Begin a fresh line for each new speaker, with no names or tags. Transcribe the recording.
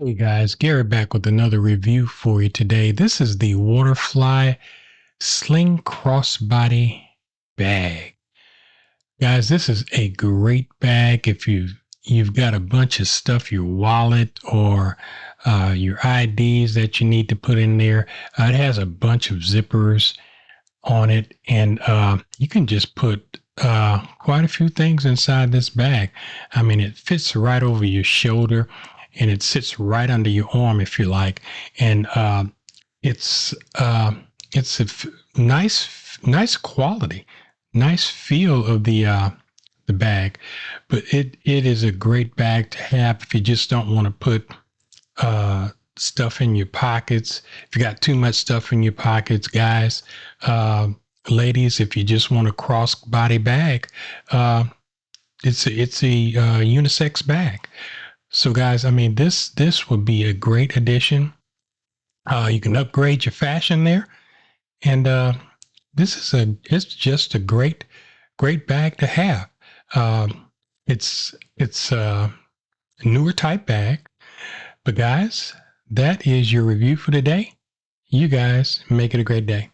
Hey guys, Gary back with another review for you today. This is the WATERFLY Sling Crossbody bag. Guys, this is a great bag if you've got a bunch of stuff, your wallet or your IDs that you need to put in there. It has a bunch of zippers on it, and you can just put quite a few things inside this bag. I mean, it fits right over your shoulder, and it sits right under your arm if you like. And it's it's nice quality, nice feel of the bag. But it is a great bag to have if you just don't want to put stuff in your pockets. If you got too much stuff in your pockets, guys, ladies, if you just want a crossbody bag, it's a unisex bag. So, guys, I mean, this would be a great addition. You can upgrade your fashion there, and it's just a great bag to have. It's a newer type bag, but guys, that is your review for today. You guys make it a great day.